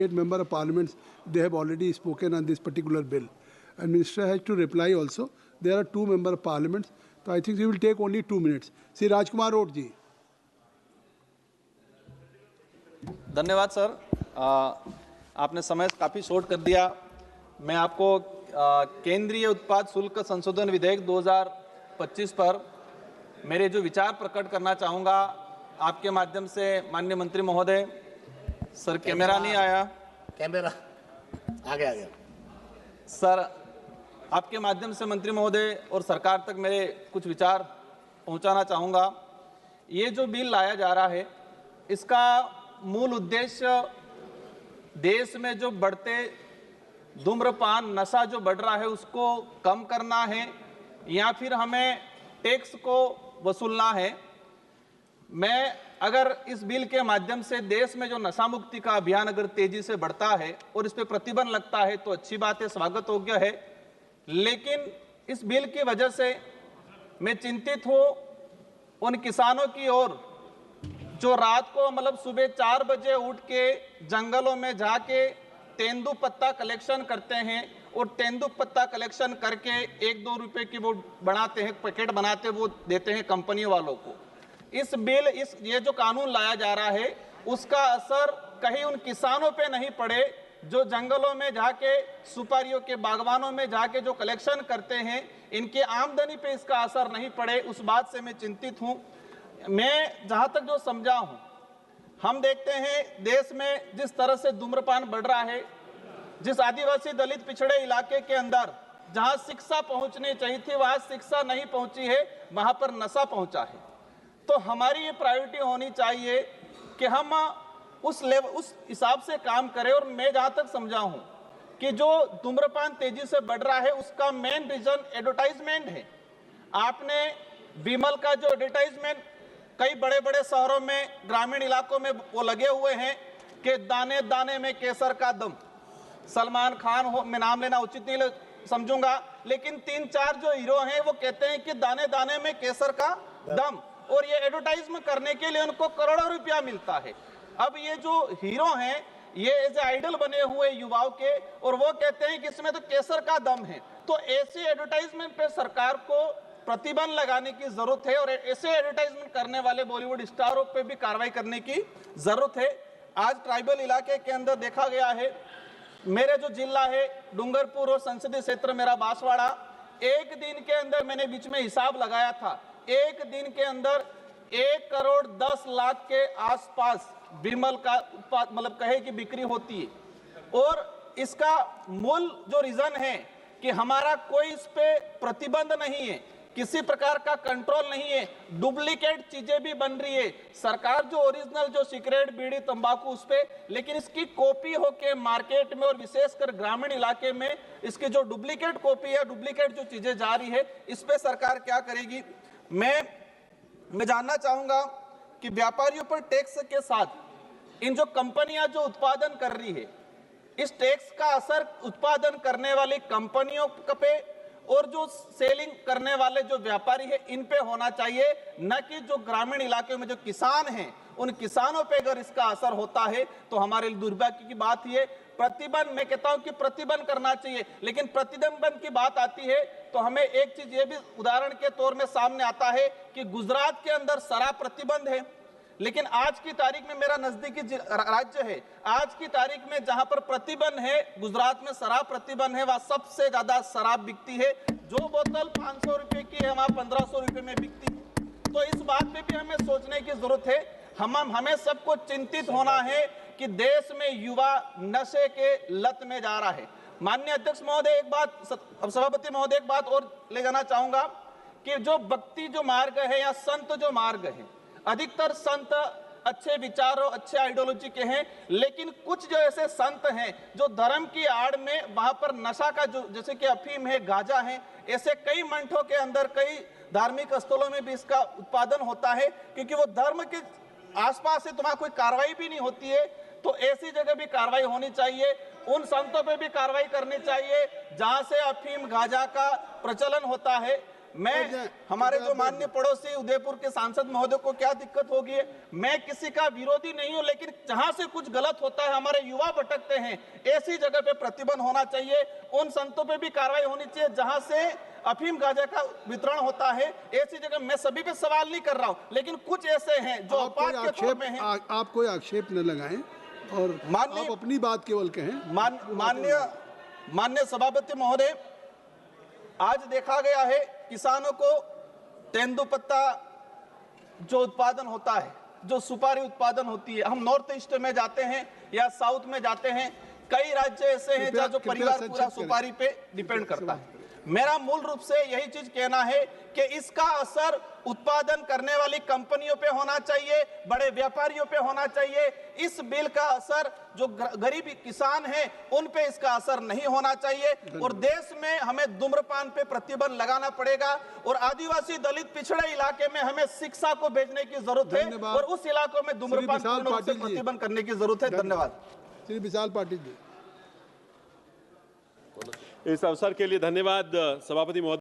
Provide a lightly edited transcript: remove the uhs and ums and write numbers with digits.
8 member of parliaments, they have already spoken on this particular bill. And minister has to reply also. There are 2 member of parliaments. So I think we will take only 2 minutes. Sri Rajkumar Road ji. धन्यवाद sir, आपने समय काफ़ी short कर दिया। मैं आपको केंद्रीय उत्पाद शुल्क संशोधन विधेयक 2025 पर मेरे जो विचार प्रकट करना चाहूँगा आपके माध्यम से। माननीय मंत्री महोदय, सर कैमरा नहीं आया, कैमरा आ गया सर, आपके माध्यम से मंत्री महोदय और सरकार तक मेरे कुछ विचार पहुंचाना चाहूँगा। ये जो बिल लाया जा रहा है, इसका मूल उद्देश्य देश में जो बढ़ते धूम्रपान नशा जो बढ़ रहा है उसको कम करना है या फिर हमें टैक्स को वसूलना है। मैं अगर इस बिल के माध्यम से देश में जो नशा मुक्ति का अभियान अगर तेजी से बढ़ता है और इस पे प्रतिबंध लगता है तो अच्छी बात है, स्वागत योग्य है। लेकिन इस बिल की वजह से मैं चिंतित हूँ उन किसानों की ओर जो रात को मतलब सुबह 4 बजे उठ के जंगलों में जाके तेंदू पत्ता कलेक्शन करते हैं और तेंदू पत्ता कलेक्शन करके 1-2 रुपए की वो बनाते हैं, पैकेट बनाते वो देते हैं कंपनी वालों को। ये जो कानून लाया जा रहा है उसका असर कहीं उन किसानों पे नहीं पड़े जो जंगलों में जाके सुपारियों के बागवानों में जाके जो कलेक्शन करते हैं, इनके आमदनी पे इसका असर नहीं पड़े, उस बात से मैं चिंतित हूँ। मैं जहाँ तक जो समझा हूँ, हम देखते हैं देश में जिस तरह से धूम्रपान बढ़ रहा है, जिस आदिवासी दलित पिछड़े इलाके के अंदर जहाँ शिक्षा पहुँचनी चाहिए थी वहाँ शिक्षा नहीं पहुँची है, वहाँ पर नशा पहुँचा है। तो हमारी ये प्रायोरिटी होनी चाहिए कि हम उस हिसाब से काम करें। और मैं जहाँ तक समझा हूँ कि जो धूम्रपान तेजी से बढ़ रहा है उसका मेन रीजन एडवर्टाइजमेंट है। आपने विमल का जो एडवर्टाइजमेंट कई बड़े बड़े शहरों में, ग्रामीण इलाकों में वो लगे हुए हैं कि दाने दाने में केसर का दम। सलमान खान हो, मैं नाम लेना उचित नहीं समझूंगा, लेकिन 3-4 जो हीरो हैं वो कहते हैं कि दाने दाने में केसर का दम, और ये एडवर्टाइजमेंट करने के लिए उनको करोड़ों रुपया मिलता है। अब ये जो हीरो हैं ये एज आइडल बने हुए युवाओं के, और वो कहते हैं कि इसमें तो केसर का दम है। तो ऐसे एडवर्टाइजमेंट पे सरकार को प्रतिबंध लगाने की जरूरत है और ऐसे एडवर्टाइजमेंट करने वाले बॉलीवुड स्टारों पे भी कार्रवाई करने की जरूरत है। आज ट्राइबल इलाके के अंदर देखा गया है, मेरे जो जिला है डूंगरपुर और संसदीय क्षेत्र मेरा बांसवाड़ा, एक दिन के अंदर मैंने बीच में हिसाब लगाया था, एक दिन के अंदर 1 करोड़ 10 लाख के आसपास विमल का उत्पाद मतलब कहे कि बिक्री होती है। और इसका मूल जो रीजन है कि हमारा कोई इस पे प्रतिबंध नहीं है, किसी प्रकार का कंट्रोल नहीं है, डुप्लीकेट चीजें भी बन रही है। सरकार जो ओरिजिनल जो सिगरेट बीड़ी तंबाकू उस पे, लेकिन इसकी कॉपी होके मार्केट में और विशेषकर ग्रामीण इलाके में इसकी जो डुप्लीकेट कॉपी है, डुप्लीकेट जो चीजें जा रही है, इस पे सरकार क्या करेगी। मैं जानना चाहूंगा कि व्यापारियों पर टैक्स के साथ इन जो कंपनियां जो उत्पादन कर रही है, इस टैक्स का असर उत्पादन करने वाली कंपनियों पे और जो सेलिंग करने वाले जो व्यापारी है इन पे होना चाहिए, न कि जो ग्रामीण इलाके में जो किसान हैं उन किसानों पे अगर इसका असर होता है तो हमारे लिए दुर्भाग्य की बात है। प्रतिबंध, मैं कहता हूं कि प्रतिबंध करना चाहिए, लेकिन प्रतिबंध की बात आती है तो हमें एक चीज ये भी उदाहरण के तौर में सामने आता है कि गुजरात के अंदर शराब प्रतिबंध है, लेकिन आज की तारीख में मेरा नजदीकी राज्य है, आज की तारीख में जहां पर प्रतिबंध है, गुजरात में शराब प्रतिबंध है, वहां सबसे ज्यादा शराब बिकती है। जो बोतल 500 रुपए की है वहां 1500 रुपए में बिकती है। तो इस बात पे भी हमें सोचने की जरूरत है। हमें सबको चिंतित होना है कि देश में युवा नशे के लत में जा रहा है। माननीय अध्यक्ष महोदय, एक बात, सभापति महोदय, एक बात और ले जाना चाहूंगा कि जो भक्ति जो मार्ग है या संत जो मार्ग है, अधिकतर संत अच्छे विचारों अच्छे आइडियोलॉजी के हैं, लेकिन कुछ जो ऐसे संत हैं जो धर्म की आड़ में वहां पर नशा का जो जैसे कि अफीम है, गांजा है, ऐसे कई मंठों के अंदर कई धार्मिक स्थलों में भी इसका उत्पादन होता है, क्योंकि वो धर्म के आसपास है तो वहां कोई कार्रवाई भी नहीं होती है। तो ऐसी जगह भी कार्रवाई होनी चाहिए, उन संतों पे भी कार्रवाई करनी चाहिए जहां से अफीम गांजा का प्रचलन होता है। मैं हमारे जो माननीय पड़ोसी उदयपुर के सांसद महोदय को क्या दिक्कत होगी है, मैं किसी का विरोधी नहीं हूं, लेकिन जहां से कुछ गलत होता है, हमारे युवा भटकते हैं, ऐसी जगह पे प्रतिबंध होना चाहिए। उन संतों पे भी कार्रवाई होनी चाहिए जहां से अफीम गांजा का वितरण होता है, ऐसी जगह। मैं सभी पे सवाल नहीं कर रहा हूं, लेकिन कुछ ऐसे हैं जो अपवाद के तौर पे हैं। आप कोई आक्षेप न लगाएं और आप अपनी बात केवल कहें। माननीय सभापति महोदय, आज देखा गया है किसानों को तेंदुपत्ता जो उत्पादन होता है, जो सुपारी उत्पादन होती है, हम नॉर्थ ईस्ट में जाते हैं या साउथ में जाते हैं, कई राज्य ऐसे हैं जहाँ जो परिवार पूरा सुपारी पे डिपेंड करता है। मेरा मूल रूप से यही चीज कहना है कि इसका असर उत्पादन करने वाली कंपनियों पे होना चाहिए, बड़े व्यापारियों पे होना चाहिए। इस बिल का असर जो गरीब किसान हैं उन पे इसका असर नहीं होना चाहिए। और देश में हमें धूम्रपान पे प्रतिबंध लगाना पड़ेगा और आदिवासी दलित पिछड़े इलाके में हमें शिक्षा को भेजने की जरूरत है और उस इलाकों में धूम्रपान पूर्ण रूप से प्रतिबंध करने की जरूरत है। धन्यवाद। श्री विशाल पाटिल जी। इस अवसर के लिए धन्यवाद सभापति महोदय।